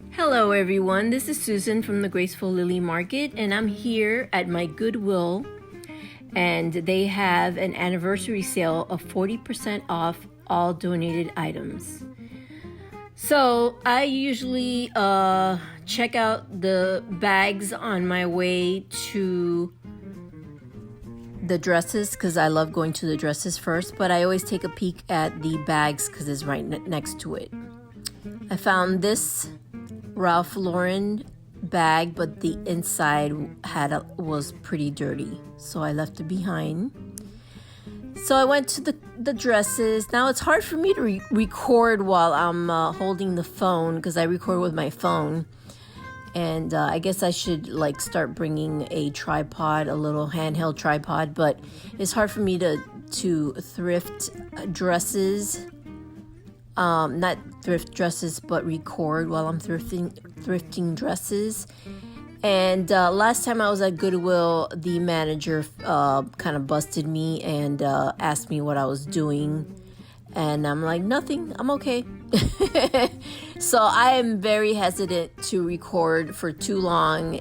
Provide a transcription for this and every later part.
Hello everyone, this is Susan from the Graceful Lily Market, and I'm here at my Goodwill, and they have an anniversary sale of 40% off all donated items. So I usually check out the bags on my way to the dresses because I love going to the dresses first, but I always take a peek at the bags because it's right next to it. I found this Ralph Lauren bag, but the inside was pretty dirty, so I left it behind. So I went to the dresses. Now it's hard for me to record while I'm holding the phone because I record with my phone, and I guess I should start bringing a tripod, a little handheld tripod, but it's hard for me to thrift dresses. Not thrift dresses, but record while I'm thrifting dresses. And last time I was at Goodwill, the manager kind of busted me and asked me what I was doing. And I'm like, nothing, I'm okay. So I am very hesitant to record for too long,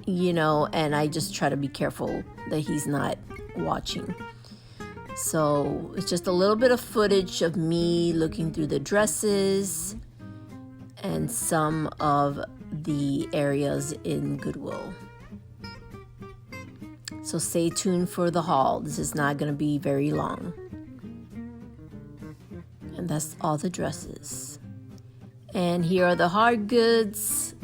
and I just try to be careful that he's not watching. So it's just a little bit of footage of me looking through the dresses and some of the areas in Goodwill. So stay tuned for the haul. This is not going to be very long. And that's all the dresses. And here are the hard goods.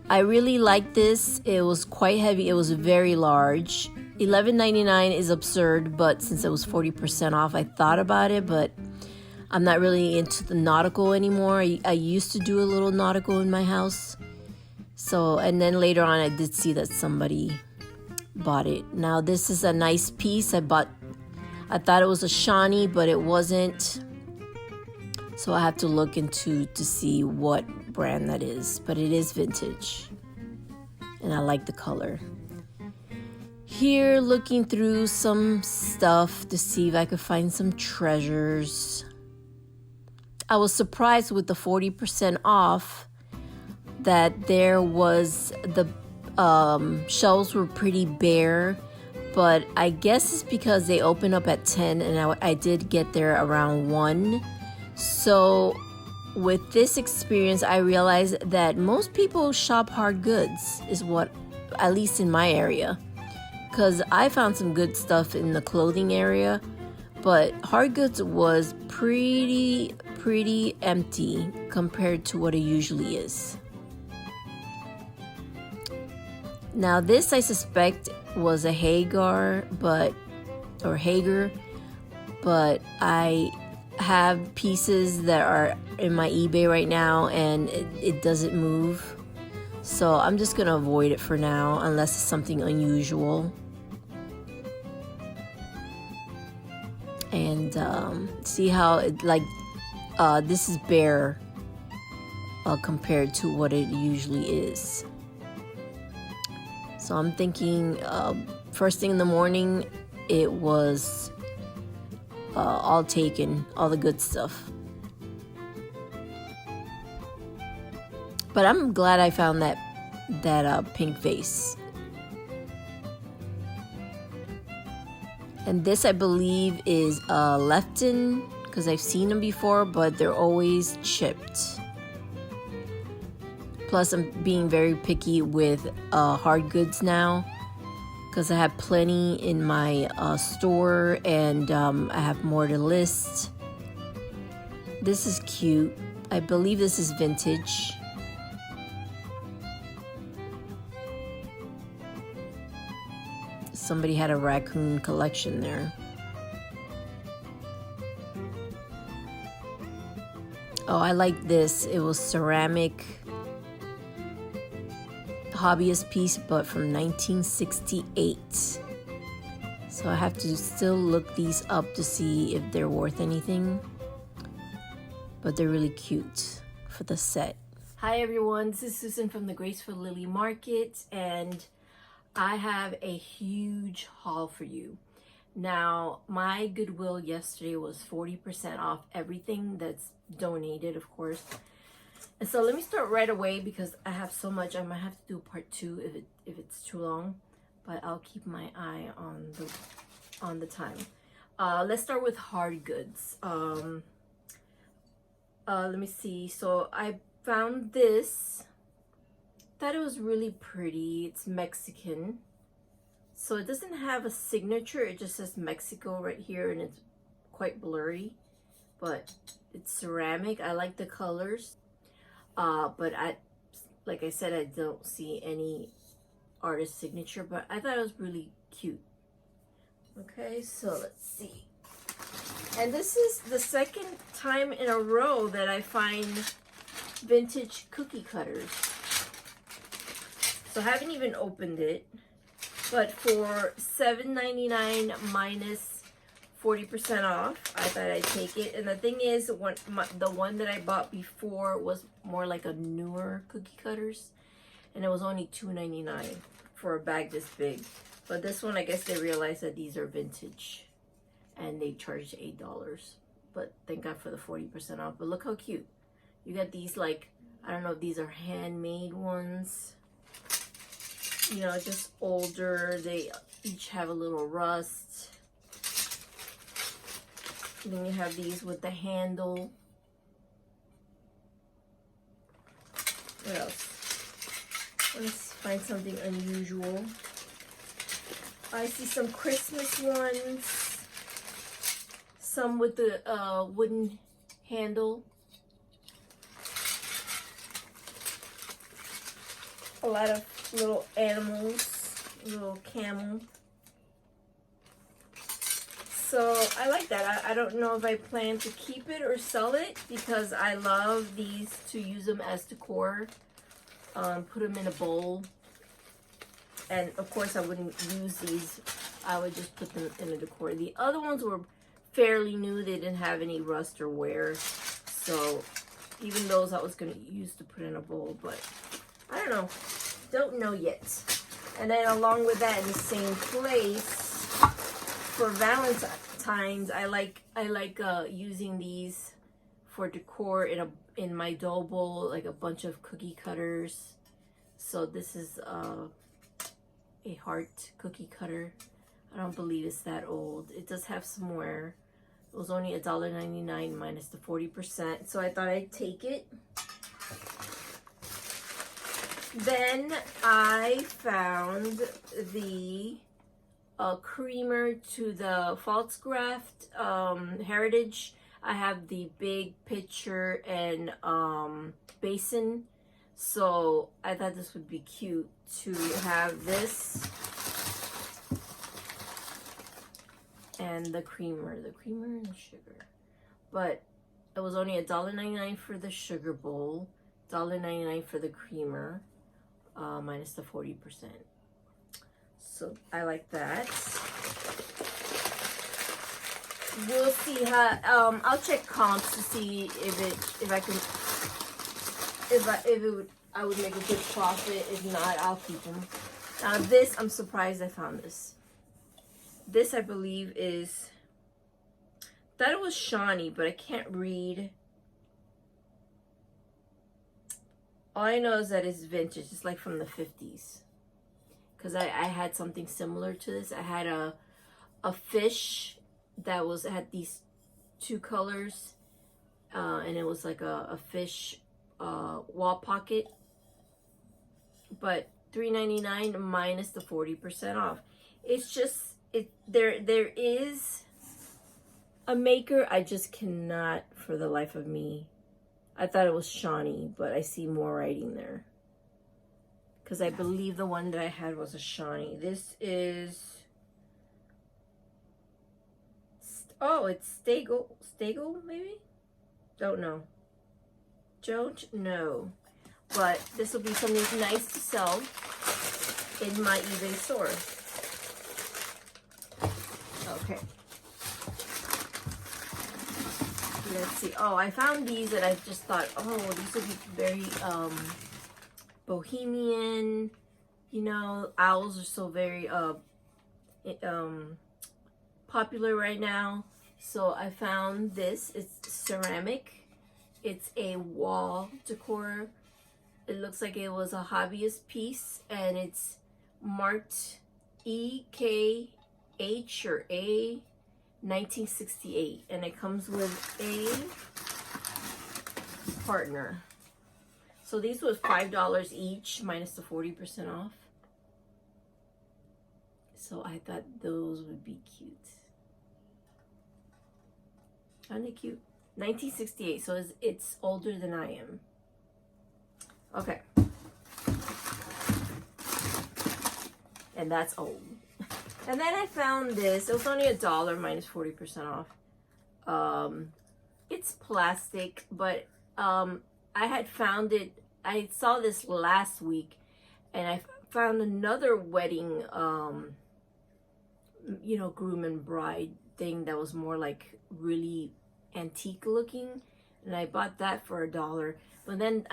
I really like this. It was quite heavy. It was very large. $11.99 is absurd, but since it was 40% off, I thought about it, but I'm not really into the nautical anymore. I used to do a little nautical in my house. So, and then later on, I did see that somebody bought it. Now, this is a nice piece. I thought it was a shiny, but it wasn't. So I have to look to see what brand that is, but it is vintage. And I like the color. Here, looking through some stuff to see if I could find some treasures. I was surprised with the 40% off that there was the shelves were pretty bare, but I guess it's because they open up at 10 and I did get there around 1. So with this experience, I realized that most people shop hard goods, is what, at least in my area. Because I found some good stuff in the clothing area, but hard goods was pretty empty compared to what it usually is. Now this I suspect was a Hager, but I have pieces that are in my eBay right now and it doesn't move. So I'm just gonna avoid it for now unless it's something unusual. And see how it this is bare compared to what it usually is. So I'm thinking first thing in the morning it was all taken, all the good stuff. But I'm glad I found that pink vase. And this, I believe, is Lefton, because I've seen them before, but they're always chipped. Plus, I'm being very picky with hard goods now, because I have plenty in my store, and I have more to list. This is cute. I believe this is vintage. Somebody had a raccoon collection there. Oh, I like this. It was ceramic hobbyist piece, but from 1968. So I have to still look these up to see if they're worth anything. But they're really cute for the set. Hi everyone, this is Susan from the Graceful Lily Market, and I have a huge haul for you. Now, my Goodwill yesterday was 40% off everything that's donated, of course. And so let me start right away because I have so much. I might have to do part 2 if it's too long, but I'll keep my eye on the time. Let's start with hard goods. Let me see. So I found this. Thought it was really pretty. It's Mexican. So it doesn't have a signature. It just says Mexico right here, and it's quite blurry. But it's ceramic. I like the colors. But like I said, I don't see any artist signature. But I thought it was really cute. Okay, so let's see. And this is the second time in a row that I find vintage cookie cutters. So I haven't even opened it, but for $7.99 minus 40% off, I thought I'd take it. And the thing is, the one that I bought before was more like a newer cookie cutters, and it was only $2.99 for a bag this big. But this one, I guess they realized that these are vintage, and they charged $8. But thank God for the 40% off. But look how cute. You got these, like, I don't know if these are handmade ones. You know, just older. They each have a little rust. And then you have these with the handle. What else? Let's find something unusual. I see some Christmas ones. Some with the wooden handle. A lot of little animals, little camel. So I like that. I don't know if I plan to keep it or sell it because I love these to use them as decor. Put them in a bowl. And of course I wouldn't use these. I would just put them in a decor. The other ones were fairly new. They didn't have any rust or wear. So even those I was going to use to put in a bowl. But I don't know. Don't know yet. And then along with that, in the same place, for Valentine's, I like using these for decor in my dough bowl, like a bunch of cookie cutters. So this is a heart cookie cutter. I don't believe it's that old. It does have some wear. It was only $1.99 minus the 40%. So I thought I'd take it. Then I found the creamer to the false graft heritage. I have the big pitcher and basin, so I thought this would be cute to have this and the creamer and the sugar. But it was only $1.99 for the sugar bowl, $1.99 for the creamer. Minus the 40%. So I like that. We'll see how. I'll check comps to see if I would make a good profit. If not, I'll keep them. Now this, I'm surprised I found this. This I believe is. Thought it was Shawnee, but I can't read. All I know is that it's vintage. It's like from the 50s. Because I had something similar to this. I had a fish that had these two colors. And it was like a fish wall pocket. But $3.99 minus the 40% off. It's just, there is a maker. I just cannot for the life of me. I thought it was Shawnee, but I see more writing there. Because I believe the one that I had was a Shawnee. This is... Oh, it's Stagel. Stagel, maybe? Don't know. Don't know. But this will be something nice to sell in my eBay store. Okay. Let's see. Oh, I found these and I just thought, oh, these would be very bohemian. You know, owls are so very popular right now. So I found this. It's ceramic. It's a wall decor. It looks like it was a hobbyist piece, and it's marked EKH or A 1968, and it comes with a partner. So these was $5 each minus the 40% off. So I thought those would be cute. Aren't they cute? 1968, so it's older than I am. Okay. And that's old. And then I found this. It was only $1 minus 40% off. It's plastic, but I had found it. I saw this last week, and I found another wedding, you know, groom and bride thing that was more like really antique looking, and I bought that for $1. But then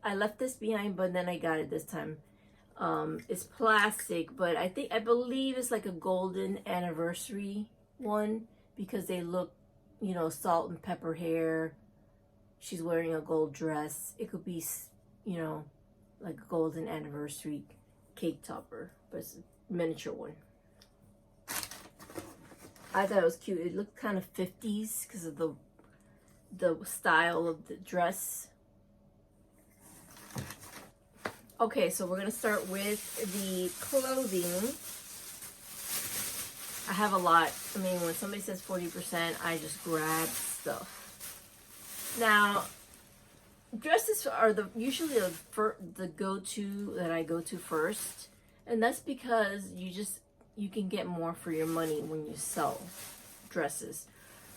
I left this behind, but then I got it this time. It's plastic, but I believe it's like a golden anniversary one, because they look, you know, salt and pepper hair. She's wearing a gold dress. It could be, you know, like a golden anniversary cake topper, but it's a miniature one. I thought it was cute. It looked kind of 50s because of the style of the dress. Okay, so we're gonna start with the clothing. I have a lot. I mean, when somebody says 40%, I just grab stuff. Now, dresses are usually the go-to that I go to first, and that's because you can get more for your money when you sell dresses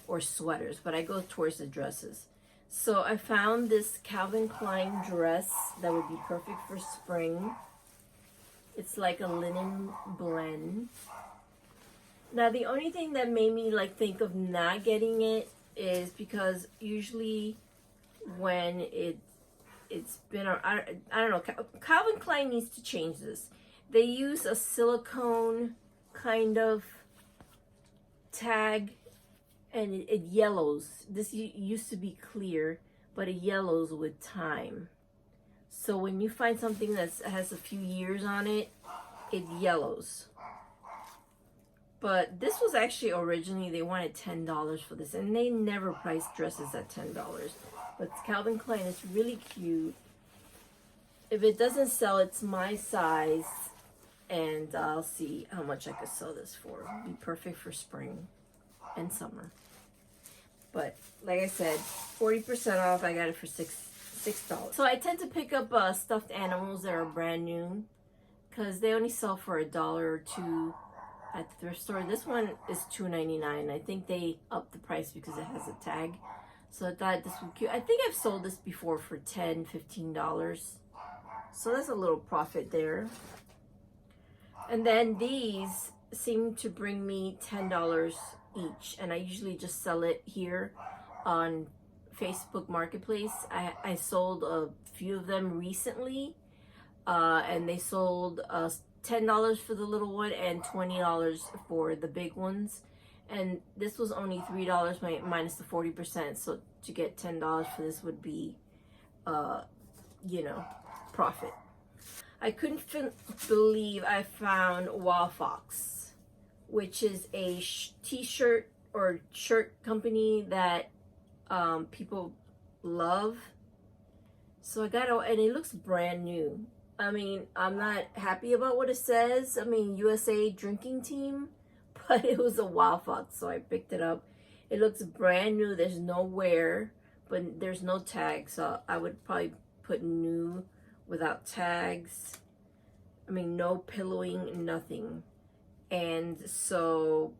or sweaters, but I go towards the dresses. So I found this Calvin Klein dress that would be perfect for spring. It's like a linen blend. Now the only thing that made me like think of not getting it is because usually when it's been, I don't know, Calvin Klein needs to change this. They use a silicone kind of tag, and it yellows. This used to be clear, but it yellows with time. So when you find something that has a few years on it, it yellows. But this was actually originally, they wanted $10 for this, and they never priced dresses at $10. But Calvin Klein is really cute. If it doesn't sell, it's my size, and I'll see how much I could sell this for. It'd be perfect for spring and summer. But like I said, 40% off. I got it for $6. So I tend to pick up stuffed animals that are brand new, because they only sell for $1 or $2 at the thrift store. This one is $2.99. I think they upped the price because it has a tag. So I thought this would be cute. I think I've sold this before for $10, $15. So that's a little profit there. And then these seem to bring me $10 each, and I usually just sell it here on Facebook Marketplace. I sold a few of them recently, and they sold $10 for the little one and $20 for the big ones, and this was only $3 minus the 40%. So to get $10 for this would be you know, profit. I couldn't believe I found Wallfox, which is a t-shirt or shirt company that people love. So I got it, and it looks brand new. I mean, I'm not happy about what it says. I mean, USA Drinking Team, but it was a Wallfox, so I picked it up. It looks brand new. There's no wear, but there's no tag, so I would probably put new without tags. I mean, no pillowing, nothing. And so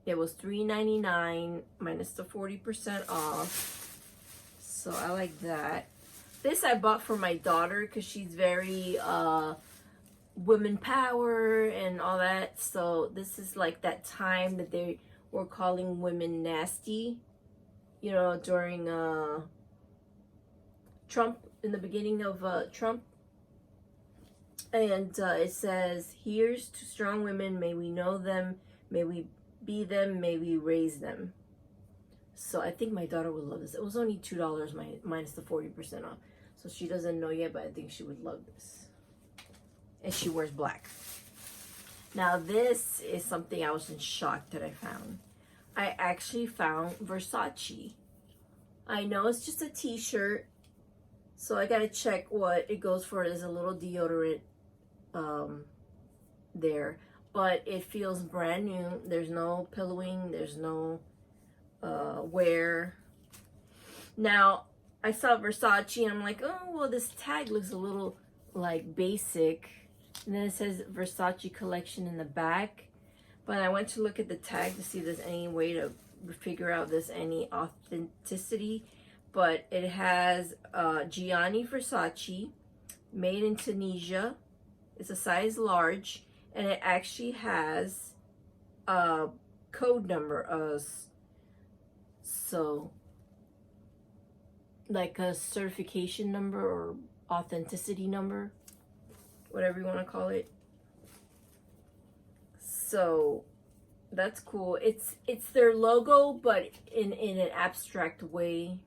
it was $3.99 minus the 40% off. So I like that. This I bought for my daughter because she's very women power and all that. So this is like that time that they were calling women nasty, you know, during Trump, in the beginning of Trump. And it says, "Here's to strong women. May we know them. May we be them. May we raise them." So I think my daughter would love this. It was only $2 minus the 40% off. So she doesn't know yet, but I think she would love this. And she wears black. Now this is something I was in shock that I found. I actually found Versace. I know it's just a t-shirt, so I gotta check what it goes for. There's a little deodorant there, but it feels brand new. There's no pillowing, there's no wear. Now I saw Versace and I'm like, oh well, this tag looks a little like basic, and then it says Versace collection in the back. But I went to look at the tag to see if there's any way to figure out there's any authenticity. But it has Gianni Versace, made in Tunisia. It's a size large, and it actually has a code number, so like a certification number or authenticity number, whatever you want to call it. So that's cool. It's their logo, but in an abstract way.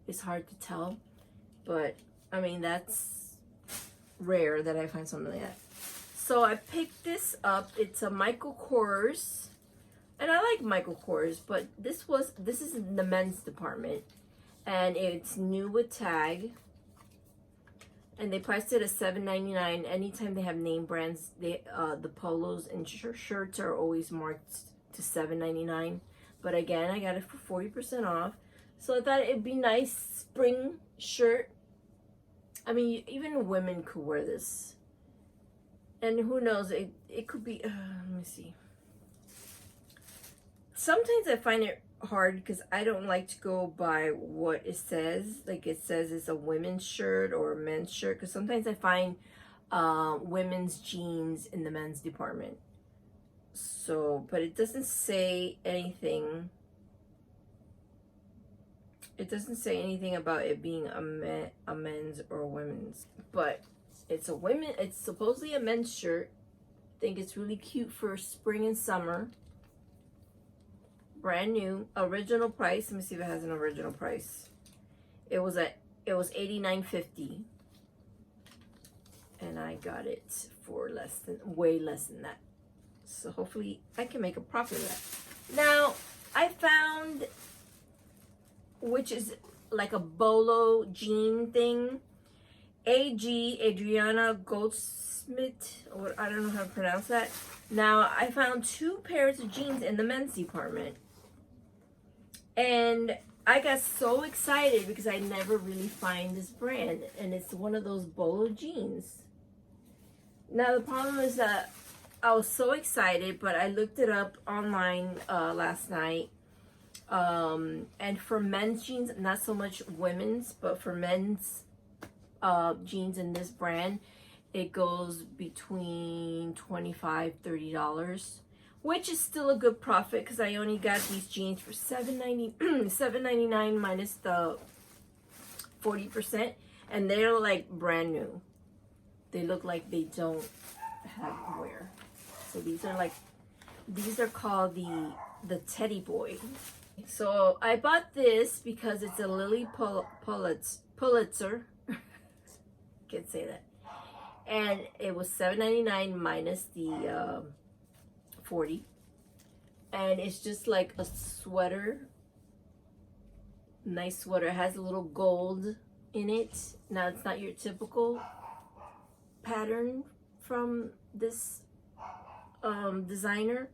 It's hard to tell, but I mean, that's rare that I find something like that. So I picked this up. It's a Michael Kors, and I like Michael Kors, but this is in the men's department, and it's new with tag. And they priced it at $7.99. Anytime they have name brands, they the polos and shirts are always marked to $7.99. But again, I got it for 40% off. So I thought it'd be nice spring shirt. I mean, even women could wear this. And who knows, it could be, let me see. Sometimes I find it hard because I don't like to go by what it says. Like it says it's a women's shirt or a men's shirt. Because sometimes I find women's jeans in the men's department. So, but it doesn't say anything. It doesn't say anything about it being a men's or a women's, but it's supposedly a men's shirt. I think it's really cute for spring and summer. Brand new, original price. Let me see if it has an original price. It was $89.50, and I got it for way less than that. So hopefully I can make a profit of that. Now I found, which is like a BOLO jean thing. Adriana Goldsmith, or I don't know how to pronounce that. Now I found 2 pairs of jeans in the men's department. And I got so excited because I never really find this brand. And it's one of those BOLO jeans. Now the problem is that I was so excited, but I looked it up online last night. And for men's jeans, not so much women's, but for men's jeans in this brand, it goes between $25-$30, which is still a good profit because I only got these jeans for $7.99 minus the 40%, and they're like brand new. They look like they don't have wear. So these are called the Teddy Boy. So I bought this because it's a Lily Pulitzer. Can't say that. And it was $7.99 minus the 40. And it's just like a sweater. Nice sweater. It has a little gold in it. Now it's not your typical pattern from this designer,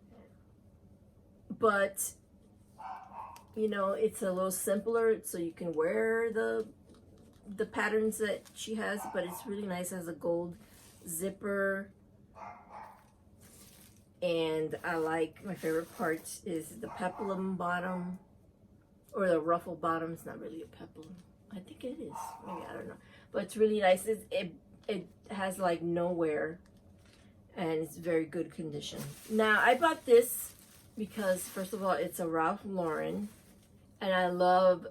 but you know, it's a little simpler, so you can wear the patterns that she has, but it's really nice. It has a gold zipper, and I like, my favorite part is the peplum bottom, or the ruffle bottom. It's not really a peplum. I think it is. Maybe, I don't know. But it's really nice. It has like no wear, and it's very good condition. Now, I bought this because, first of all, it's a Ralph Lauren, and I love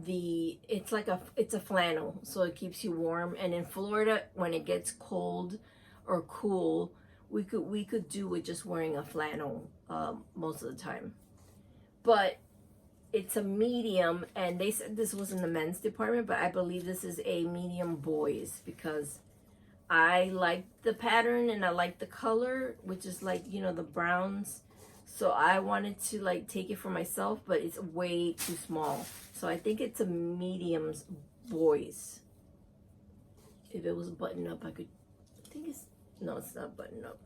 it's a flannel, so it keeps you warm. And in Florida, when it gets cold or cool, we could do with just wearing a flannel most of the time. But it's a medium, and they said this was in the men's department, but I believe this is a medium boys because I like the pattern and I like the color, which is like, you know, the browns. So I wanted to like take it for myself, but it's way too small. So I think it's a mediums boys. If it was button up, I could, I think it's, no, it's not button up.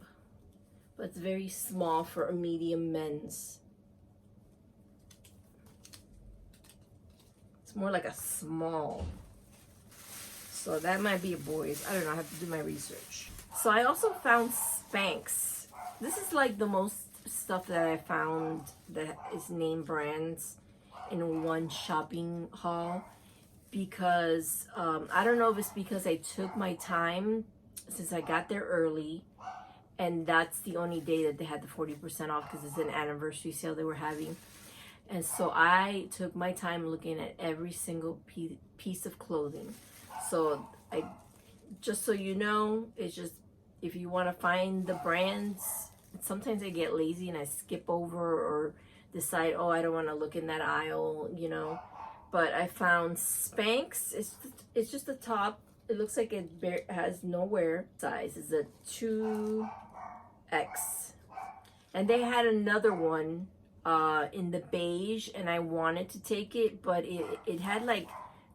But it's very small for a medium men's. It's more like a small. So that might be a boys. I don't know, I have to do my research. So I also found Spanx. This is like the most stuff that I found that is name brands in one shopping haul, because I don't know if it's because I took my time since I got there early, and that's the only day that they had the 40% off because it's an anniversary sale they were having. And so I took my time looking at every single piece of clothing. So I, just so you know, it's just, if you want to find the brands, sometimes I get lazy and I skip over or decide, oh, I don't want to look in that aisle, you know. But I found Spanx. It's just the top. It looks like it has no wear. Size is a 2X. And they had another one in the beige, and I wanted to take it, but it had like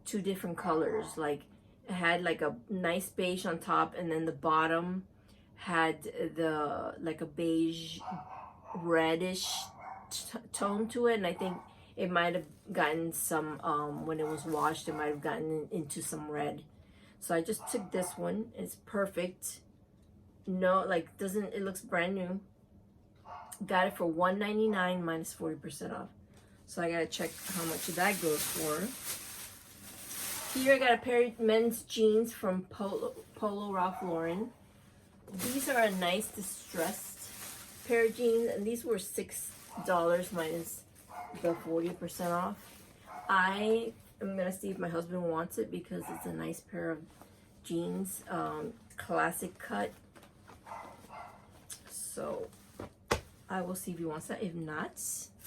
two different colors. Like it had like a nice beige on top, and then the bottom had the like a beige reddish tone to it, and I think it might have gotten some when it was washed, it might have gotten into some red. So I just took this one. It's perfect. No, like doesn't, it looks brand new. Got it for $1.99 minus 40% off. So I gotta check how much that goes for. Here I got a pair of men's jeans from Polo Ralph Lauren. These are a nice distressed pair of jeans, and these were $6 minus the 40% off. I am gonna see if my husband wants it because it's a nice pair of jeans, classic cut. So I will see if he wants that. If not,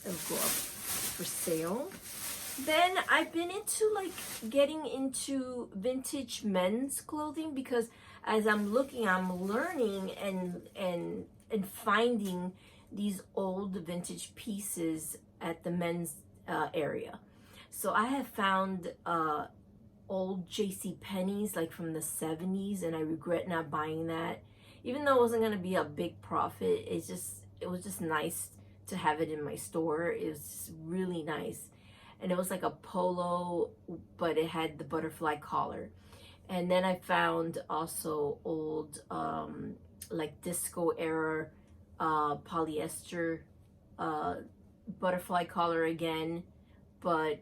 it'll go up for sale. Then I've been into like getting into vintage men's clothing because as I'm looking, I'm learning and finding these old vintage pieces at the men's area. So I have found old J.C. Penney's like from the 70s, and I regret not buying that. Even though it wasn't gonna be a big profit, it was just nice to have it in my store. It was just really nice. And it was like a polo, but it had the butterfly collar. And then I found also old like disco era polyester butterfly collar again, but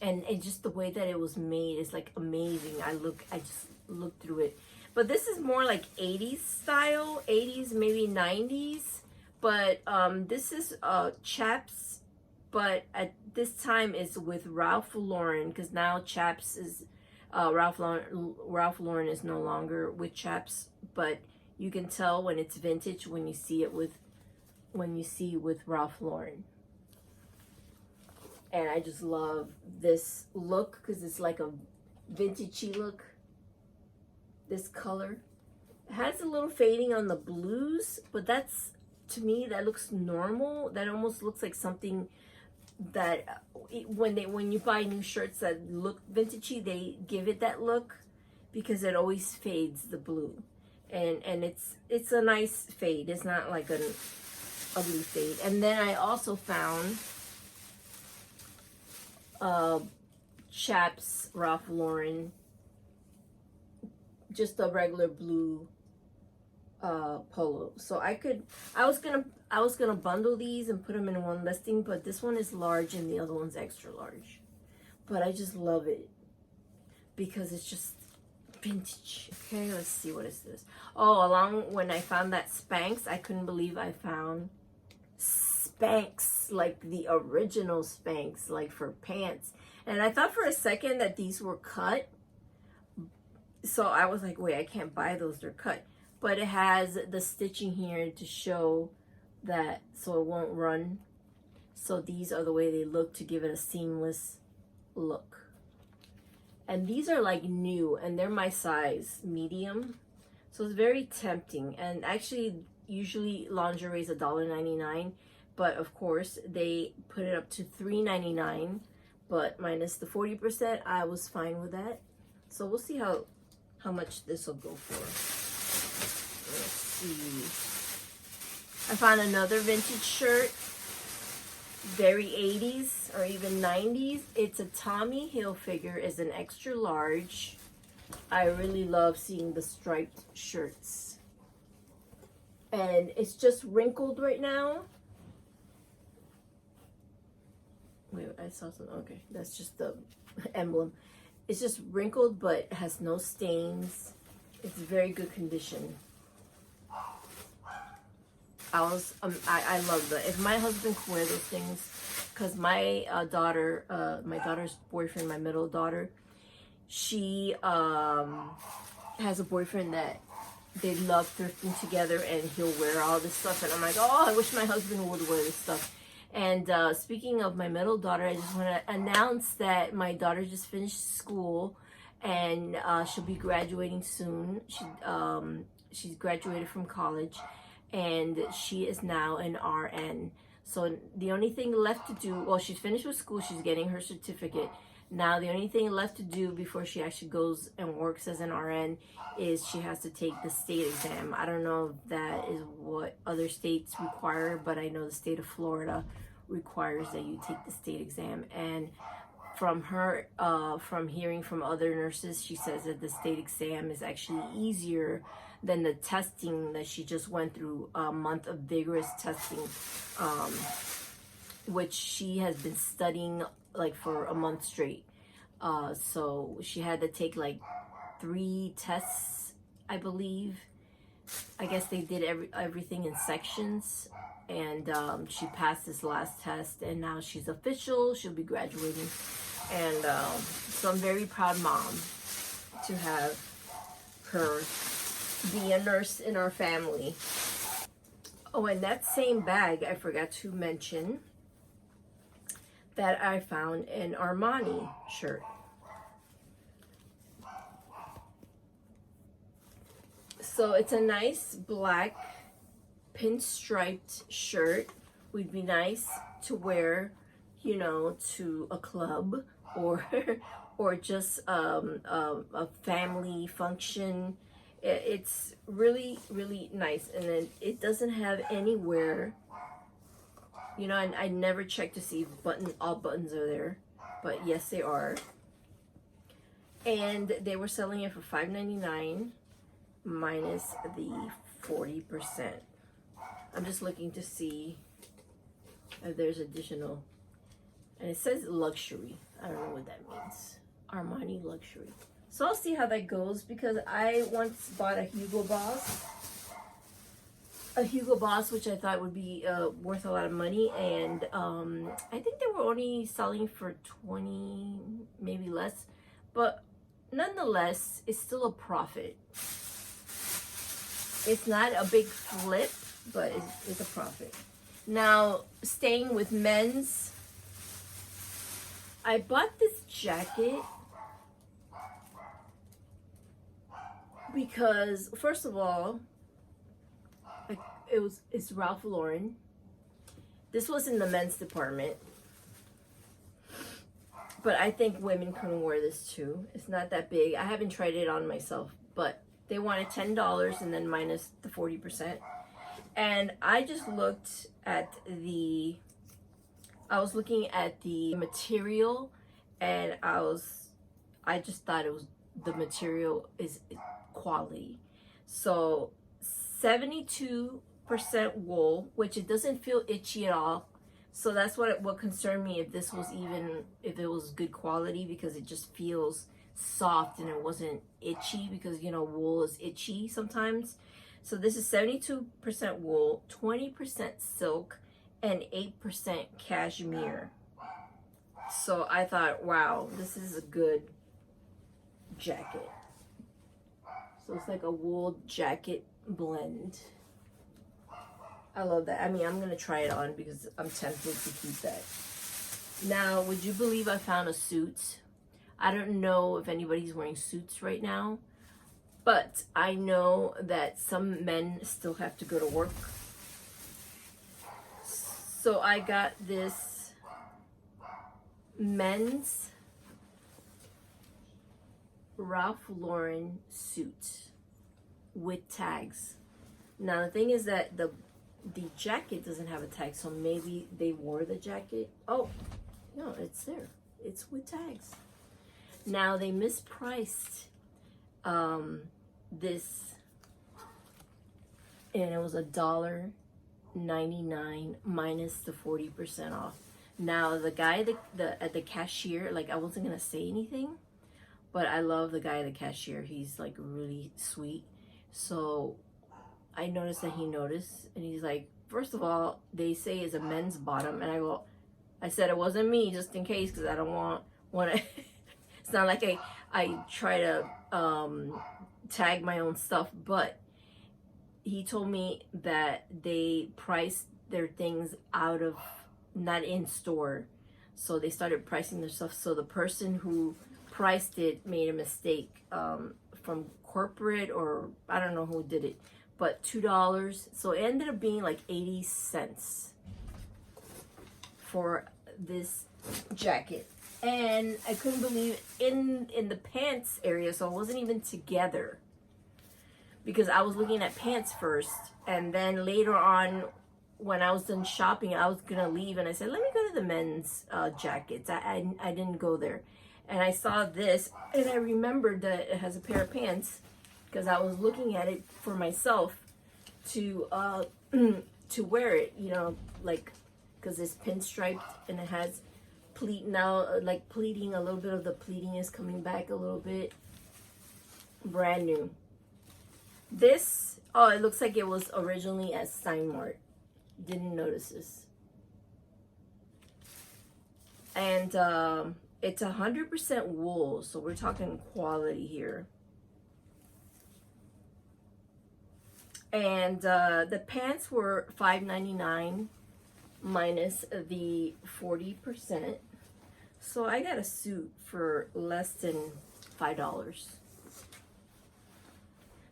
and just the way that it was made is like amazing. I just looked through it, but this is more like 80s style, 80s maybe 90s, but this is Chaps, but at this time it's with Ralph Lauren, because now Chaps is Ralph Lauren is no longer with Chaps, but you can tell when it's vintage when you see it with Ralph Lauren. And I just love this look because it's like a vintagey look. This color, it has a little fading on the blues, but that's, to me, that looks normal. That almost looks like something that when you buy new shirts that look vintagey, they give it that look because it always fades the blue, and it's a nice fade. It's not like an ugly fade. And then I also found Chaps Ralph Lauren, just a regular blue polo. So I was gonna bundle these and put them in one listing, but this one is large and the other one's extra large. But I just love it because it's just vintage. Okay, let's see, what is this? Oh, along when I found that Spanx, I couldn't believe I found Spanx, like the original Spanx, like for pants. And I thought for a second that these were cut. So I was like, wait, I can't buy those, they're cut. But it has the stitching here to show that, so it won't run. So these are the way they look to give it a seamless look. And these are like new, and they're my size, medium. So it's very tempting. And actually, usually lingerie is $1.99, but of course they put it up to $3.99. But minus the 40%, I was fine with that. So we'll see how much this will go for. Let's see. I found another vintage shirt. Very 80s or even 90s. It's a Tommy Hilfiger, is an extra large. I really love seeing the striped shirts. And it's just wrinkled right now. Wait, I saw something. Okay, that's just the emblem. It's just wrinkled, but has no stains. It's very good condition. I love that. If my husband could wear those things, because my daughter's boyfriend, my middle daughter, she has a boyfriend that they love thrifting together, and he'll wear all this stuff, and I'm like, oh, I wish my husband would wear this stuff. And speaking of my middle daughter, I just want to announce that my daughter just finished school, and she'll be graduating soon. She's graduated from college, and she is now an RN. So the only thing left to do, well, she's finished with school, she's getting her certificate. Now the only thing left to do before she actually goes and works as an RN is she has to take the state exam. I don't know if that is what other states require, but I know the state of Florida requires that you take the state exam. And from her, from hearing from other nurses, she says that the state exam is actually easier than the testing that she just went through, a month of vigorous testing, which she has been studying like for a month straight. So she had to take like 3 tests, I believe. I guess they did everything in sections, and she passed this last test, and now she's official. She'll be graduating, and so I'm very proud mom to have her be a nurse in our family. Oh, and that same bag, I forgot to mention that I found an Armani shirt. So it's a nice black pinstriped shirt. Would be nice to wear, you know, to a club or or just a family function. It's really, really nice, and then it doesn't have anywhere. You know, I never checked to see if all buttons are there, but yes, they are. And they were selling it for $5.99 minus the 40%. I'm just looking to see if there's additional. And it says luxury. I don't know what that means. Armani luxury. So I'll see how that goes, because I once bought a Hugo Boss. Which I thought would be worth a lot of money, and I think they were only selling for $20, maybe less, but nonetheless, it's still a profit. It's not a big flip, but it's a profit. Now, staying with men's, I bought this jacket because, first of all, it's Ralph Lauren. This was in the men's department, but I think women can wear this too. It's not that big. I haven't tried it on myself, but they wanted $10 and then minus the 40%. And I just looked at I was looking at the material, and I just thought the material is quality. So 72% wool, which it doesn't feel itchy at all. So that's what concerned me, if it was good quality, because it just feels soft and it wasn't itchy, because you know wool is itchy sometimes. So this is 72% wool, 20% silk, and 8% cashmere. So I thought, wow, this is a good jacket. So it's like a wool jacket blend. I love that. I mean, I'm gonna try it on because I'm tempted to keep that. Now, would you believe I found a suit? I don't know if anybody's wearing suits right now, but I know that some men still have to go to work. So I got this men's Ralph Lauren suit with tags. Now the thing is that the jacket doesn't have a tag, so maybe they wore the jacket. Oh, no, it's there. It's with tags. Now they mispriced this, and it was $1.99 minus the 40% off. Now the guy at the cashier, like, I wasn't gonna say anything, but I love the guy at the cashier. He's like really sweet. So I noticed that he noticed, and he's like, first of all, they say it's a men's bottom, and I said it wasn't me, just in case, because I don't want to. It's not like I try to tag my own stuff, but he told me that they priced their things out of, not in store, so they started pricing their stuff. So the person who priced it made a mistake from corporate, or I don't know who did it, but $2. So it ended up being like 80 cents for this jacket. And I couldn't believe it, in the pants area, so it wasn't even together, because I was looking at pants first, and then later on when I was done shopping, I was gonna leave, and I said, let me go to the men's jackets. I didn't go there, and I saw this, and I remembered that it has a pair of pants, because I was looking at it for myself to to wear it, you know, like, because it's pinstriped and it has pleat now, like pleating, a little bit of the pleating is coming back a little bit. Brand new. This, oh, it looks like it was originally at Stein Mart. Didn't notice this. And it's 100% wool, so we're talking quality here. And the pants were $5.99 minus the 40%. So I got a suit for less than $5.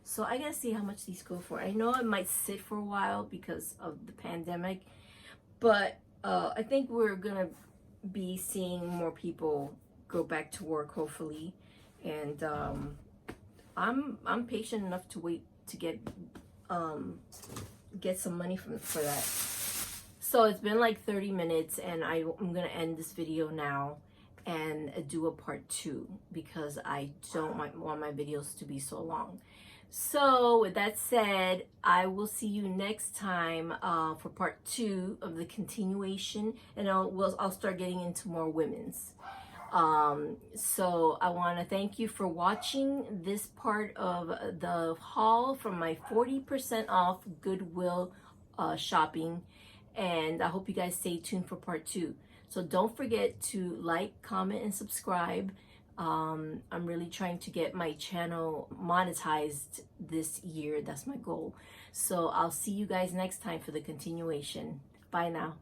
So I gotta see how much these go for. I know it might sit for a while because of the pandemic, but I think we're gonna be seeing more people go back to work, hopefully. And I'm patient enough to wait to get some money for that. So it's been like 30 minutes, and I'm gonna end this video now and do a part 2, because I don't want my videos to be so long. So with that said, I will see you next time for part 2 of the continuation, and I'll start getting into more women's. So I want to thank you for watching this part of the haul from my 40% off Goodwill shopping, and I hope you guys stay tuned for part 2. So don't forget to like, comment, and subscribe. I'm really trying to get my channel monetized this year. That's my goal. So I'll see you guys next time for the continuation. Bye now.